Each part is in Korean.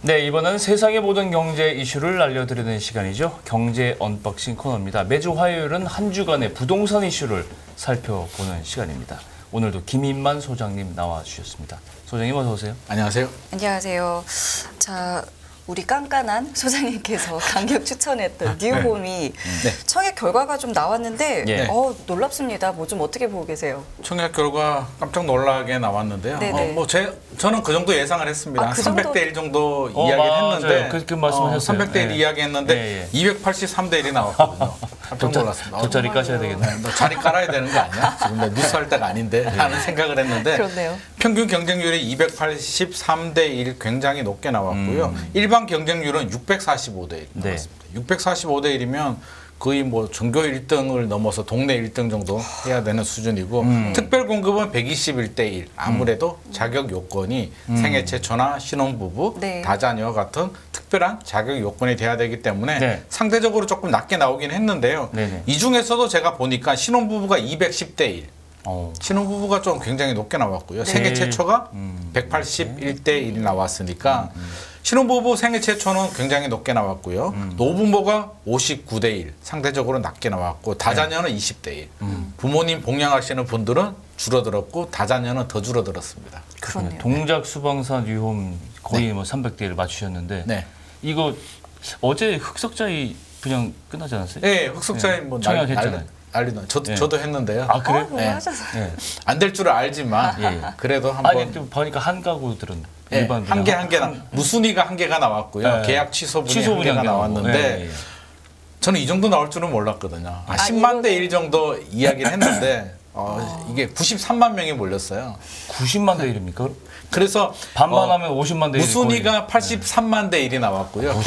네, 이번은 세상의 모든 경제 이슈를 알려드리는 시간이죠. 경제 언박싱 코너입니다. 매주 화요일은 한 주간의 부동산 이슈를 살펴보는 시간입니다. 오늘도 김인만 소장님 나와주셨습니다. 소장님 어서 오세요. 안녕하세요. 안녕하세요. 자, 우리 깐깐한 소장님께서 강력 추천했던 뉴홈이 청약 결과가 좀 나왔는데 놀랍습니다. 뭐 좀 어떻게 보고 계세요? 청약 결과 깜짝 놀라게 나왔는데요. 저는 그 정도 예상을 했습니다. 그 300대 1 정도 이야기를 했는데 그 말씀하셨어요. 300대 1 이야기했는데 283대 1이 나왔거든요. 깜짝 놀랐습니다. 돗자리 까셔야 되겠네. 너 자리 깔아야 되는 거 아니야? 지금 내 뉴스 할 때가 아닌데 하는 생각을 했는데 그렇네요. 평균 경쟁률이 283대 1 굉장히 높게 나왔고요. 일반 경쟁률은 645대 1 나왔습니다. 645대 1이면 거의 뭐 전교 1등을 넘어서 동네 1등 정도 해야 되는 수준이고 특별 공급은 121대 1. 아무래도 자격 요건이 생애 최초나 신혼부부, 다자녀 같은 특별한 자격 요건이 돼야 되기 때문에 상대적으로 조금 낮게 나오긴 했는데요. 이 중에서도 제가 보니까 신혼부부가 210대 1. 신혼부부가 좀 굉장히 높게 나왔고요. 생애 최초가 181대 1이 나왔으니까 신혼부부 생애 최초는 굉장히 높게 나왔고요. 노부모가 59대 1, 상대적으로 낮게 나왔고 다자녀는 20대 1. 부모님 봉양하시는 분들은 줄어들었고 다자녀는 더 줄어들었습니다. 그렇네요. 동작 수방사 뉴홈 거의 뭐 300대 1을 맞추셨는데 이거 어제 흑석자이 분양 끝나지 않았어요? 네, 흑석자이 뭐 청약했잖아요. 저도 했는데요. 아 그래요? 안 될 줄을 알지만 그래도 한번. 아니 또 보니까 한 가구들은 한 개나 무순위가 한 개가 나왔고요. 계약 취소분이 한 개가 나왔는데 저는 이 정도 나올 줄은 몰랐거든요. 10만 대 1 정도 이야기를 했는데 이게 93만 명이 몰렸어요. 90만 대 1입니까? 그래서 반반하면 50만 대 1. 무순위가 83만 대 1이 나왔고요.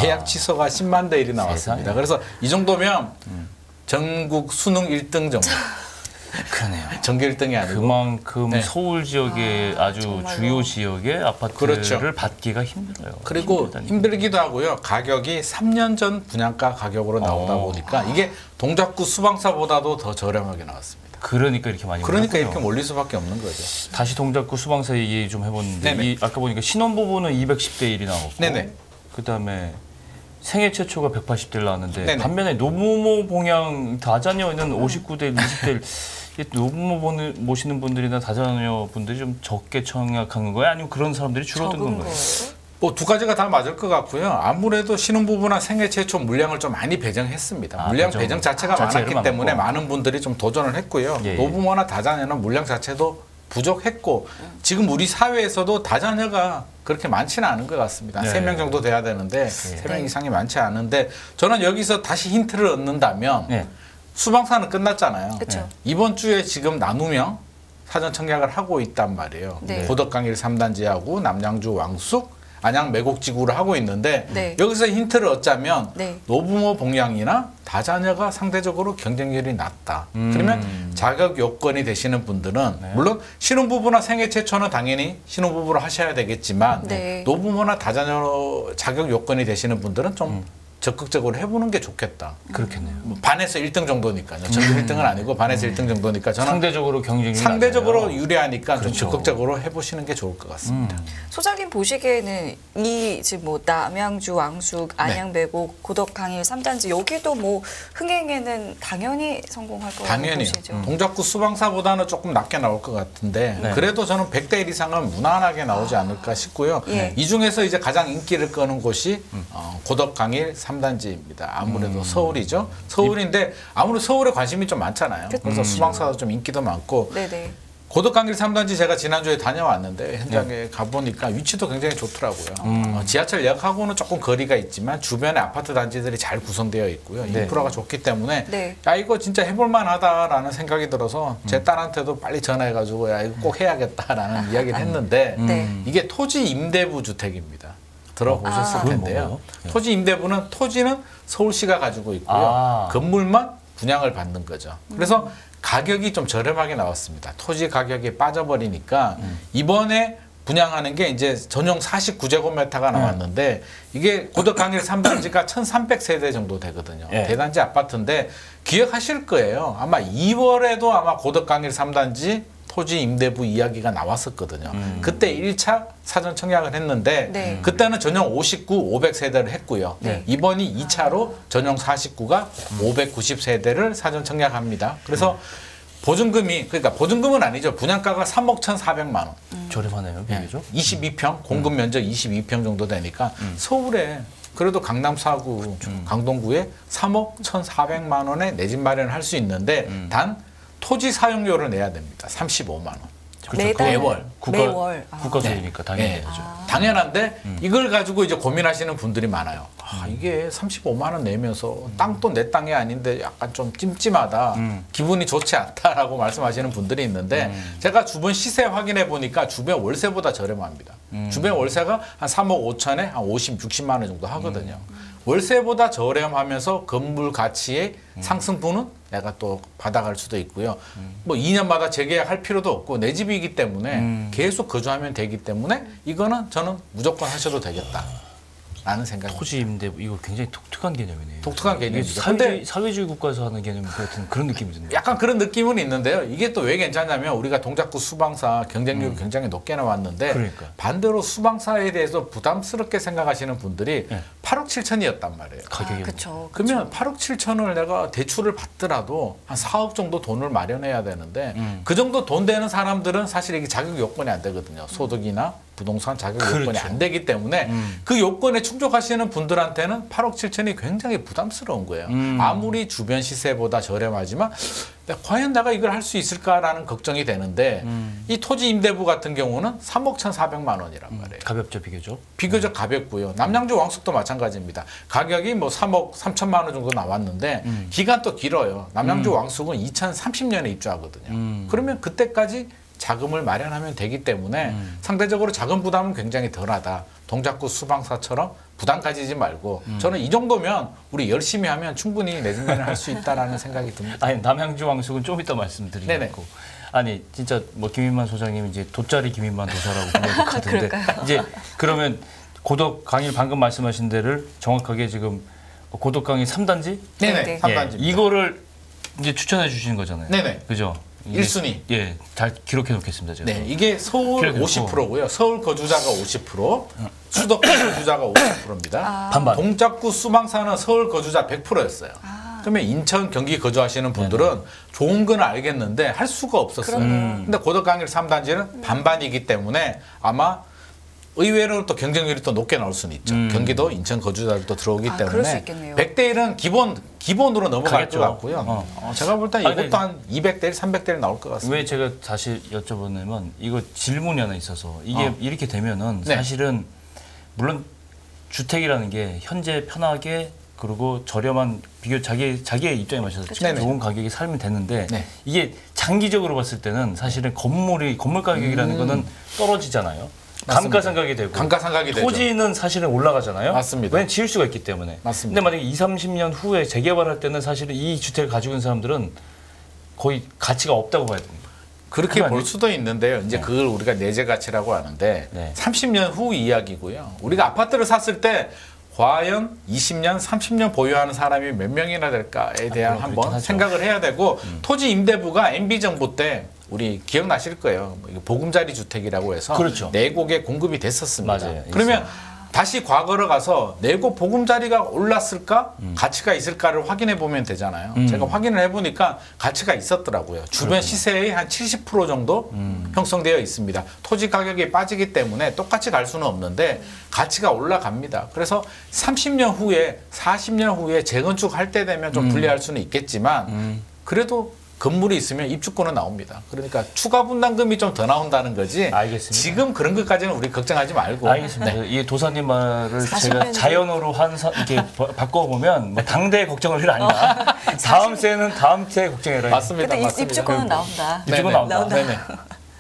계약 취소가 10만 대 1이 나왔습니다. 그래서 이 정도면 전국 수능 1등 정도. 그러네요. 전교 1등이 아니고 그만큼 서울 지역의 아주 정말로. 주요 지역의 아파트를 받기가 힘들어요. 그리고 힘들기도 하고요. 가격이 3년 전 분양가 가격으로 나오다 보니까 이게 동작구 수방사보다도 더 저렴하게 나왔습니다. 그러니까 이렇게 많이 이렇게 몰릴 수밖에 없는 거죠. 다시 동작구 수방사 얘기 좀 해봤는데 아까 보니까 신혼부부는 210대 1이 나왔고 그다음에 생애 최초가 180대를 나왔는데 반면에 노부모 봉양 다자녀는 59대 1, 20대 1. 노부모 모시는 분들이나 다자녀 분들이 좀 적게 청약한 거예요? 아니면 그런 사람들이 줄어든 건가요? 뭐 두 가지가 다 맞을 것 같고요. 아무래도 신혼부부나 생애 최초 물량을 좀 많이 배정했습니다. 물량 배정 자체가 많았기 때문에 많은 분들이 좀 도전을 했고요. 노부모나 다자녀는 물량 자체도 부족했고 지금 우리 사회에서도 다자녀가 그렇게 많지는 않은 것 같습니다. 3명 정도 돼야 되는데 3명 이상이 많지 않은데 저는 여기서 다시 힌트를 얻는다면 수방사는 끝났잖아요. 이번 주에 지금 나누명 사전 청약을 하고 있단 말이에요. 고덕강일 3단지하고 남양주 왕숙, 안양 매곡지구를 하고 있는데 여기서 힌트를 얻자면 노부모 봉양이나 다자녀가 상대적으로 경쟁률이 낮다. 그러면 자격 요건이 되시는 분들은 물론 신혼부부나 생애 최초는 당연히 신혼부부로 하셔야 되겠지만 노부모나 다자녀 자격 요건이 되시는 분들은 좀 적극적으로 해보는 게 좋겠다. 그렇겠네요. 반에서 1등 정도니까요. 전교 1등은 아니고 반에서 1등 정도니까 저는 상대적으로 경쟁이 상대적으로 유리하니까 좀 적극적으로 해보시는 게 좋을 것 같습니다. 소장님 보시기에는 이 지금 뭐 남양주, 왕숙, 안양, 매곡, 고덕강일 3단지 여기도 뭐 흥행에는 당연히 성공할 거라고 보시죠. 동작구 수방사보다는 조금 낮게 나올 것 같은데 그래도 저는 100대 1 이상은 무난하게 나오지 않을까 싶고요. 이 중에서 이제 가장 인기를 끄는 곳이 고덕강일 3단지입니다. 아무래도 서울이죠. 서울인데 아무래도 서울에 관심이 좀 많잖아요. 그래서 수방사도 좀 인기도 많고 고덕강일 3단지 제가 지난주에 다녀왔는데 현장에 가보니까 위치도 굉장히 좋더라고요. 지하철역하고는 조금 거리가 있지만 주변에 아파트 단지들이 잘 구성되어 있고요. 인프라가 좋기 때문에 야 이거 진짜 해볼만 하다라는 생각이 들어서 제 딸한테도 빨리 전화해가지고 야 이거 꼭 해야겠다라는 이야기를 했는데 이게 토지 임대부 주택입니다. 들어보셨을 텐데요. 토지 임대부는 토지는 서울시가 가지고 있고요. 건물만 분양을 받는 거죠. 그래서 가격이 좀 저렴하게 나왔습니다. 토지 가격이 빠져버리니까 이번에 분양하는 게 이제 전용 49제곱미터가 나왔는데 이게 고덕강일 3단지가 1300세대 정도 되거든요. 대단지 아파트인데 기억하실 거예요. 아마 2월에도 아마 고덕강일 3단지 토지 임대부 이야기가 나왔었거든요. 그때 1차 사전 청약을 했는데 그때는 전용 59, 500세대를 했고요. 이번이 2차로 전용 49가 590세대를 사전 청약합니다. 그래서 보증금이 그러니까 보증금은 아니죠. 분양가가 3억 1,400만 원. 저렴하네요. 비교적. 22평 공급 면적 22평 정도 되니까 서울에 그래도 강남 4구, 강동구에 3억 1,400만 원에 내 집 마련을 할 수 있는데 단 토지 사용료를 내야 됩니다. 35만 원. 그렇죠. 매월. 국가 수익이니까 당연히 해야죠. 당연한데 이걸 가지고 이제 고민하시는 분들이 많아요. 이게 35만 원 내면서 땅도 내 땅이 아닌데 약간 좀 찜찜하다. 기분이 좋지 않다라고 말씀하시는 분들이 있는데 제가 주변 시세 확인해 보니까 주변 월세보다 저렴합니다. 주변 월세가 한 3억 5천에 한 50, 60만 원 정도 하거든요. 월세보다 저렴하면서 건물 가치의 상승분은 내가 또 받아갈 수도 있고요. 뭐 2년마다 재계약할 필요도 없고 내 집이기 때문에 계속 거주하면 되기 때문에 이거는 저는 무조건 하셔도 되겠다. 라는 생각. 토지 임대 이거 굉장히 독특한 개념이네요. 독특한 개념이죠. 사회주의 국가에서 하는 개념 같은 그런 느낌이 드네요. 약간 그런 느낌은 있는데요. 이게 또 왜 괜찮냐면 우리가 동작구 수방사 경쟁률이 굉장히 높게 나왔는데 반대로 수방사에 대해서 부담스럽게 생각하시는 분들이 8억 7천이었단 말이에요. 가격이. 그러면 8억 7천을 내가 대출을 받더라도 한 4억 정도 돈을 마련해야 되는데 그 정도 돈 되는 사람들은 사실 이게 자격 요건이 안 되거든요. 소득이나 부동산 자격 요건이 안 되기 때문에 그 요건에 충족하시는 분들한테는 8억 7천이 굉장히 부담스러운 거예요. 아무리 주변 시세보다 저렴하지만 과연 내가 이걸 할 수 있을까라는 걱정이 되는데 이 토지 임대부 같은 경우는 3억 1,400만 원이란 말이에요. 가볍죠, 비교적. 비교적 가볍고요. 남양주 왕숙도 마찬가지입니다. 가격이 뭐 3억 3천만 원 정도 나왔는데 기간도 길어요. 남양주 왕숙은 2030년에 입주하거든요. 그러면 그때까지 자금을 마련하면 되기 때문에 상대적으로 자금 부담은 굉장히 덜하다. 동작구 수방사처럼 부담 가지지 말고 저는 이 정도면 우리 열심히 하면 충분히 내 집 마련을 할 수 있다라는 생각이 듭니다. 아니 남양주 왕숙은 좀 이따 말씀드리겠고 아니 진짜 뭐 김인만 소장님 이제 돗자리 김인만 도사라고 불러도 같은데 이제 그러면 고덕 강일 방금 말씀하신 데를 정확하게 지금 고덕 강일 3단지? 네네. 3단지. 이거를 이제 추천해 주시는 거잖아요. 네네. 그죠? 1순위. 예, 잘 기록해 놓겠습니다. 제가. 네, 이게 서울 50%고요. 서울 거주자가 50%, 수도권 거주자가 50%입니다. 반반. 동작구 수방사는 서울 거주자 100%였어요. 그러면 인천, 경기 거주하시는 분들은 좋은 건 알겠는데 할 수가 없었어요. 근데 고덕 강일 3단지는 반반이기 때문에 아마 의외로 또 경쟁률이 또 높게 나올 수는 있죠. 경기도, 인천 거주자들도 들어오기 때문에 100대 1은 기본으로 넘어갈 것 같고요. 제가 볼 때 이것도 한 200대 1, 300대 1 나올 것 같습니다. 왜 제가 사실 여쭤보냐면 이거 질문이 하나 있어서 이게 이렇게 되면은 사실은 물론 주택이라는 게 현재 편하게 그리고 저렴한 비교 자기의 입장에 맞춰서 좋은 가격에 살면 되는데 이게 장기적으로 봤을 때는 사실은 건물 가격이라는 거는 떨어지잖아요. 감가상각이 되고 토지는 사실은 올라가잖아요. 맞습니다. 왜냐면 지을 수가 있기 때문에. 맞습니다. 근데 만약에 20, 30년 후에 재개발할 때는 사실은 이 주택을 가지고 있는 사람들은 거의 가치가 없다고 봐야 됩니다. 그렇게 볼 수도 있는데요. 이제 그걸 우리가 내재 가치라고 하는데 30년 후 이야기고요. 우리가 아파트를 샀을 때 과연 20년, 30년 보유하는 사람이 몇 명이나 될까에 대한 한번 생각을 해야 되고 토지 임대부가 MB정부 때 우리 기억나실 거예요. 보금자리 주택이라고 해서 내곡에 공급이 됐었습니다. 맞아요. 그러면 다시 과거로 가서 내곡 보금자리가 올랐을까? 가치가 있을까를 확인해 보면 되잖아요. 제가 확인을 해보니까 가치가 있었더라고요. 주변 시세의 한 70% 정도 형성되어 있습니다. 토지 가격이 빠지기 때문에 똑같이 갈 수는 없는데 가치가 올라갑니다. 그래서 30년 후에 40년 후에 재건축할 때 되면 좀 불리할 수는 있겠지만 그래도 건물이 있으면 입주권은 나옵니다. 그러니까 추가 분담금이 좀 더 나온다는 거지. 알겠습니다. 지금 그런 것까지는 우리 걱정하지 말고. 알겠습니다. 이 도사님 말을 제가 자연어로 이렇게 바꿔보면 뭐 당대의 걱정할 일 아니다. 다음 세는 다음 세에 걱정해라. 맞습니다. 맞습니다. 입주권은 나온다. 입주권 나온다. 네네.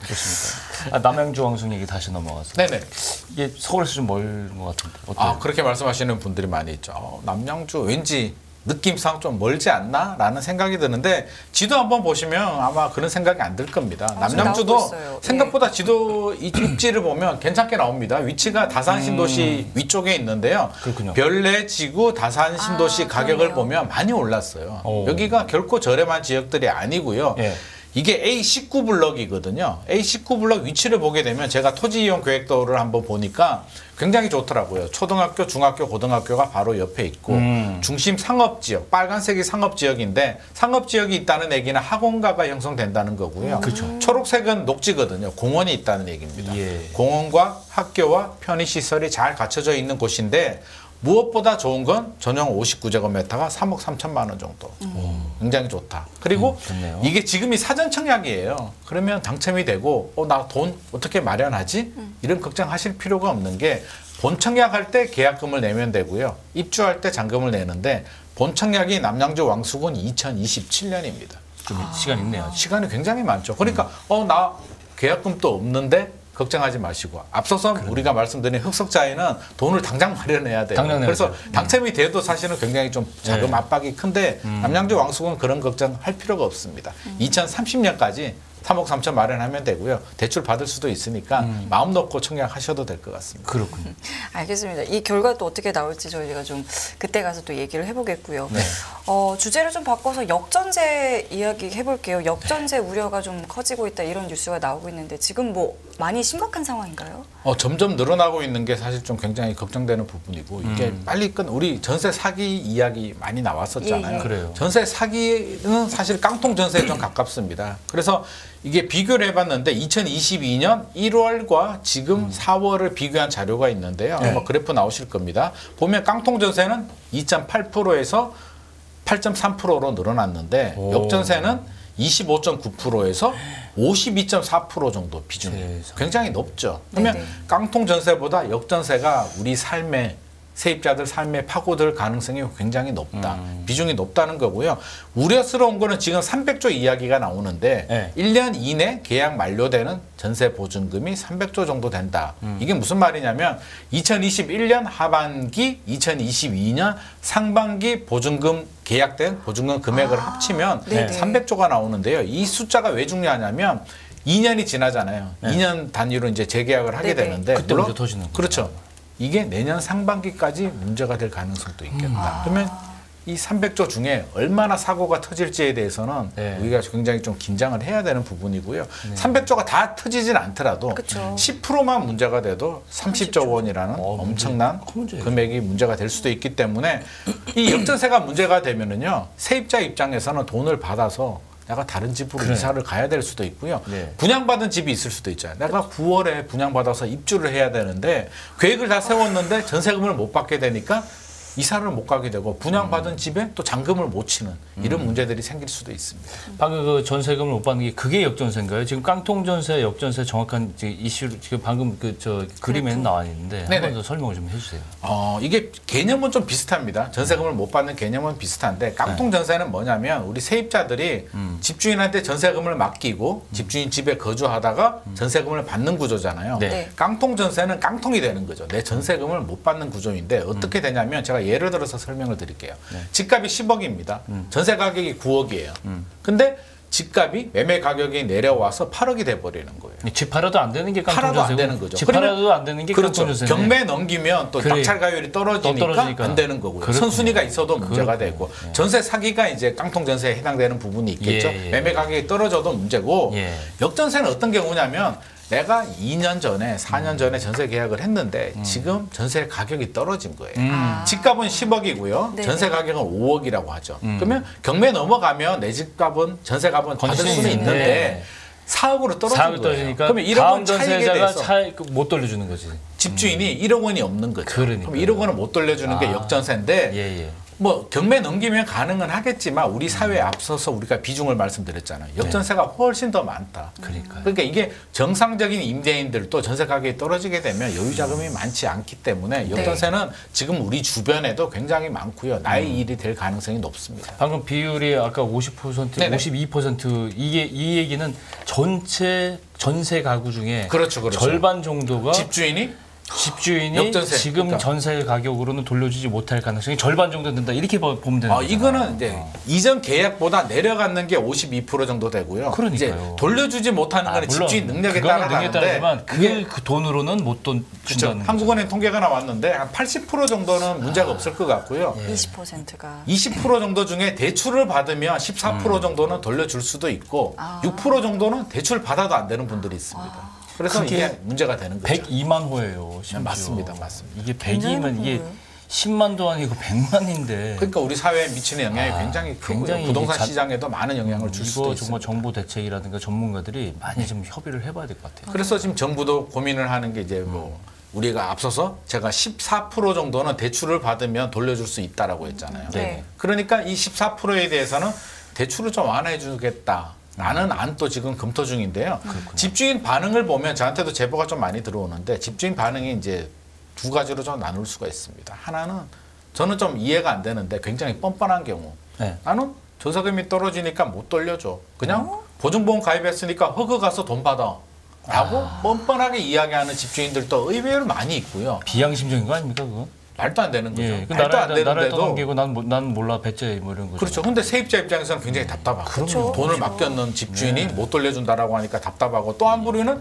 좋습니다. 남양주 왕숙 얘기 다시 넘어가서. 네네. 이게 서울에서 좀 멀은 것 같은데. 어때요? 그렇게 말씀하시는 분들이 많이 있죠. 남양주 왠지 느낌상 좀 멀지 않나? 라는 생각이 드는데 지도 한번 보시면 아마 그런 생각이 안 들 겁니다. 남양주도 생각보다 지도 입지를 보면 괜찮게 나옵니다. 위치가 다산 신도시 위쪽에 있는데요. 별내 지구 다산 신도시 가격을 보면 많이 올랐어요. 여기가 결코 저렴한 지역들이 아니고요. 이게 A19블럭이거든요. A19블럭 위치를 보게 되면 제가 토지 이용 계획도를 한번 보니까 굉장히 좋더라고요. 초등학교, 중학교, 고등학교가 바로 옆에 있고 중심 상업지역, 빨간색이 상업지역인데 상업지역이 있다는 얘기는 학원가가 형성된다는 거고요. 그렇죠. 초록색은 녹지거든요. 공원이 있다는 얘기입니다. 예. 공원과 학교와 편의시설이 잘 갖춰져 있는 곳인데 무엇보다 좋은 건 전용 59제곱미터가 3억 3천만 원 정도. 굉장히 좋다. 그리고 좋네요. 이게 지금이 사전 청약이에요. 그러면 당첨이 되고 나 돈 어떻게 마련하지? 이런 걱정하실 필요가 없는 게 본 청약할 때 계약금을 내면 되고요. 입주할 때 잔금을 내는데 본 청약이 남양주 왕숙은 2027년입니다. 좀 시간 있네요. 시간이 굉장히 많죠. 그러니까 나 계약금도 없는데 걱정하지 마시고 앞서서 우리가 말씀드린 흑석자에는 돈을 당장 마련해야 돼요. 그래서 당첨이 돼도 사실은 굉장히 좀 자금 압박이 큰데 남양주 왕숙은 그런 걱정할 필요가 없습니다. 2030년까지 3억 3천 마련하면 되고요. 대출 받을 수도 있으니까 마음 놓고 청약하셔도 될 것 같습니다. 그렇군요. 알겠습니다. 이 결과 또 어떻게 나올지 저희가 좀 그때 가서 또 얘기를 해보겠고요. 네. 주제를 좀 바꿔서 역전세 이야기 해볼게요. 역전세 우려가 좀 커지고 있다 이런 뉴스가 나오고 있는데 지금 뭐 많이 심각한 상황인가요? 점점 늘어나고 있는 게 사실 좀 굉장히 걱정되는 부분이고 이게 빨리 우리 전세 사기 이야기 많이 나왔었잖아요. 그래요. 전세 사기는 사실 깡통 전세에 좀 가깝습니다. 그래서 이게 비교를 해봤는데 2022년 1월과 지금 4월을 비교한 자료가 있는데요. 아마 그래프 나오실 겁니다. 보면 깡통 전세는 2.8%에서 8.3%로 늘어났는데 역전세는 25.9%에서 52.4% 정도 비중이 굉장히 높죠. 그러면 깡통 전세보다 역전세가 우리 삶에 세입자들 삶에 파고들 가능성이 굉장히 높다. 비중이 높다는 거고요. 우려스러운 거는 지금 300조 이야기가 나오는데 1년 이내 계약 만료되는 전세 보증금이 300조 정도 된다. 이게 무슨 말이냐면 2021년 하반기, 2022년 상반기 보증금 계약된 보증금 금액을 합치면 300조가 나오는데요. 이 숫자가 왜 중요하냐면 2년이 지나잖아요. 2년 단위로 이제 재계약을 하게 되는데 그때 먼저 터지는 거죠. 그렇죠. 이게 내년 상반기까지 문제가 될 가능성도 있겠다. 그러면 이 300조 중에 얼마나 사고가 터질지에 대해서는 우리가 굉장히 좀 긴장을 해야 되는 부분이고요. 300조가 다 터지진 않더라도 10%만 문제가 돼도 30조 원이라는 엄청난 금액이 문제가 될 수도 있기 때문에 이 역전세가 문제가 되면은요, 세입자 입장에서는 돈을 받아서 내가 다른 집으로 이사를 가야 될 수도 있고요. 분양받은 집이 있을 수도 있잖아요. 내가 9월에 분양받아서 입주를 해야 되는데 계획을 다 세웠는데 전세금을 못 받게 되니까 이사를 못 가게 되고 분양받은 집에 또 잔금을 못 치는 이런 문제들이 생길 수도 있습니다. 방금 그 전세금을 못 받는 게 그게 역전세인가요? 지금 깡통 전세, 역전세 정확한 이슈 지금 방금 그림에는 나와 있는데 한 번 더 설명을 좀 해주세요. 이게 개념은 좀 비슷합니다. 전세금을 못 받는 개념은 비슷한데 깡통 전세는 뭐냐면 우리 세입자들이 집주인한테 전세금을 맡기고 집주인 집에 거주하다가 전세금을 받는 구조잖아요. 깡통 전세는 깡통이 되는 거죠. 내 전세금을 못 받는 구조인데 어떻게 되냐면 제가 예를 들어서 설명을 드릴게요. 집값이 10억입니다. 전세 가격이 9억이에요. 근데 집값이 매매 가격이 내려와서 8억이 돼버리는 거예요. 집 팔아도 안 되는 게 깡통 팔아도 전세고 안 되는 거죠. 집 팔아도 안 되는 게 깡통 전세네. 경매 넘기면 또 낙찰가율이 떨어지니까 안 되는 거고요. 그렇군요. 선순위가 있어도 문제가 되고 전세 사기가 이제 깡통 전세에 해당되는 부분이 있겠죠. 매매 가격이 떨어져도 문제고 역전세는 어떤 경우냐면 내가 2년 전에 4년 전에 전세 계약을 했는데 지금 전세 가격이 떨어진 거예요. 집값은 10억이고요. 전세 가격은 5억이라고 하죠. 그러면 경매 넘어가면 내 집값은 전세값은 받을 수는 있는데 4억으로 떨어진 거예요. 그러면 1억 원 전세자가 못 돌려주는 거지. 집주인이 1억 원이 없는 거죠. 그럼 1억 원을 못 돌려주는 게 역전세인데 뭐 경매 넘기면 가능은 하겠지만 우리 사회에 앞서서 우리가 비중을 말씀드렸잖아요. 역전세가 훨씬 더 많다. 그러니까 이게 정상적인 임대인들도 전세 가격이 떨어지게 되면 여유 자금이 많지 않기 때문에 역전세는 지금 우리 주변에도 굉장히 많고요. 나의 일이 될 가능성이 높습니다. 방금 비율이 아까 50%, 52% 이 얘기는 전체 전세 가구 중에 절반 정도가 집주인이 집주인이 역전세. 지금 그러니까. 전세 가격으로는 돌려주지 못할 가능성이 절반 정도 된다. 이렇게 보면 되는 거죠. 이거는 이제 이전 계약보다 내려가는 게 52% 정도 되고요. 그러니까요. 이제 돌려주지 못하는 거는 집주인 능력에 따라 가는데 따르지만 그 돈으로는 못 준다는 한국은행 통계가 나왔는데 한 80% 정도는 문제가 없을 것 같고요. 20%가 20% 정도 중에 대출을 받으면 14% 정도는 돌려줄 수도 있고 6% 정도는 대출 받아도 안 되는 분들이 있습니다. 그래서 이게 문제가 되는 거죠. 102만 호예요. 심지어. 맞습니다. 이게 102만 이게 10만도 아니고 100만인데. 그러니까 우리 사회에 미치는 영향이 굉장히 크고요. 부동산 시장에도 많은 영향을 줄 수도 이거 있습니다. 정말 정부 대책이라든가 전문가들이 많이 좀 협의를 해봐야 될 것 같아요. 그래서 지금 정부도 고민을 하는 게 이제 뭐 우리가 앞서서 제가 14% 정도는 대출을 받으면 돌려줄 수 있다라고 했잖아요. 네. 그러니까 이 14%에 대해서는 대출을 좀 완화해 주겠다. 라는 안도 지금 검토 중인데요. 집주인 반응을 보면 저한테도 제보가 좀 많이 들어오는데 집주인 반응이 이제 두 가지로 좀 나눌 수가 있습니다. 하나는 저는 좀 이해가 안 되는데 굉장히 뻔뻔한 경우. 나는 전세금이 떨어지니까 못 돌려줘. 그냥 보증보험 가입했으니까 허그 가서 돈 받아. 라고 뻔뻔하게 이야기하는 집주인들도 의외로 많이 있고요. 비양심적인 거 아닙니까 그건? 말도 안 되는 거죠. 예, 말도 안 나라에 되는데도. 떠넘기고 난 몰라 배째 뭐 이런 거죠. 그렇죠. 근데 세입자 입장에서는 굉장히 답답하고 그렇죠. 돈을 맡겼는 집주인이 못 돌려준다라고 하니까 답답하고 또 한 부류는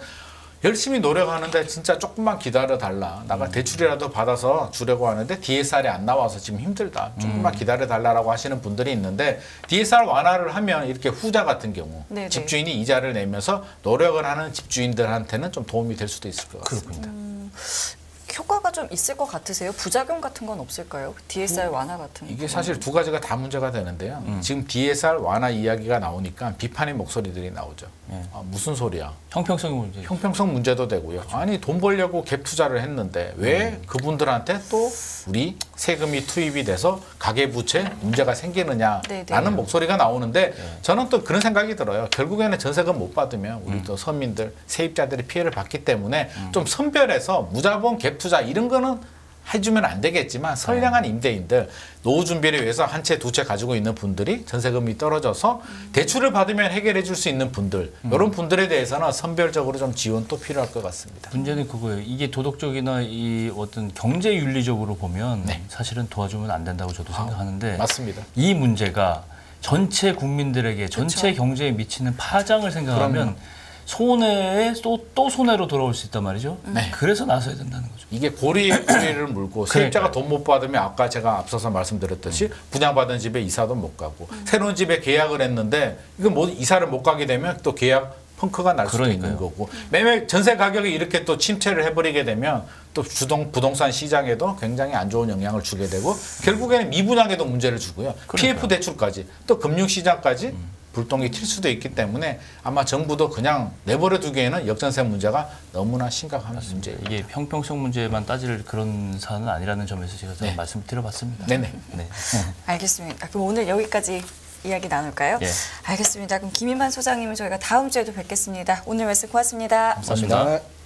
열심히 노력하는데 진짜 조금만 기다려달라. 나가 대출이라도 받아서 주려고 하는데 DSR이 안 나와서 지금 힘들다. 조금만 기다려달라고 하시는 분들이 있는데 DSR 완화를 하면 이렇게 후자 같은 경우 네네. 집주인이 이자를 내면서 노력을 하는 집주인들한테는 좀 도움이 될 수도 있을 것 같습니다. 그렇군요. 효과가 좀 있을 것 같으세요? 부작용 같은 건 없을까요? DSR 완화 같은 이게 거. 사실 두 가지가 다 문제가 되는데요. 지금 DSR 완화 이야기가 나오니까 비판의 목소리들이 나오죠. 무슨 소리야? 형평성 문제. 형평성 문제도 되고요. 아니 돈 벌려고 갭 투자를 했는데 왜 그분들한테 또 우리 세금이 투입이 돼서 가계부채 문제가 생기느냐라는 목소리가 나오는데 저는 또 그런 생각이 들어요. 결국에는 전세금 못 받으면 우리 또 서민들 세입자들이 피해를 받기 때문에 좀 선별해서 무자본 갭 투자 이런 거는 해주면 안 되겠지만 선량한 임대인들 노후 준비를 위해서 한 채 두 채 가지고 있는 분들이 전세금이 떨어져서 대출을 받으면 해결해 줄 수 있는 분들 이런 분들에 대해서는 선별적으로 좀 지원도 필요할 것 같습니다. 문제는 그거예요. 이게 도덕적이나 이 어떤 경제 윤리적으로 보면 사실은 도와주면 안 된다고 저도 생각하는데 맞습니다. 이 문제가 전체 국민들에게 전체 경제에 미치는 파장을 생각하면 손해에 또 손해로 돌아올 수 있단 말이죠. 그래서 나서야 된다는 거죠. 이게 고리에 고리를 물고 세입자가 돈 못 받으면 아까 제가 앞서서 말씀드렸듯이 분양받은 집에 이사도 못 가고 새로운 집에 계약을 했는데 이거 뭐 이사를 못 가게 되면 또 계약 펑크가 날 수도 있는 거고 매매 전세 가격이 이렇게 또 침체를 해버리게 되면 또 부동산 시장에도 굉장히 안 좋은 영향을 주게 되고 결국에는 미분양에도 문제를 주고요. PF 대출까지 또 금융시장까지 불똥이 튈 수도 있기 때문에 아마 정부도 그냥 내버려 두기에는 역전세 문제가 너무나 심각한 문제예요. 이게 형평성 문제만 따질 그런 사안은 아니라는 점에서 제가 좀 말씀드려봤습니다. 네네. 네. 알겠습니다. 그럼 오늘 여기까지 이야기 나눌까요? 예. 알겠습니다. 그럼 김인만 소장님은 저희가 다음 주에도 뵙겠습니다. 오늘 말씀 고맙습니다. 감사합니다.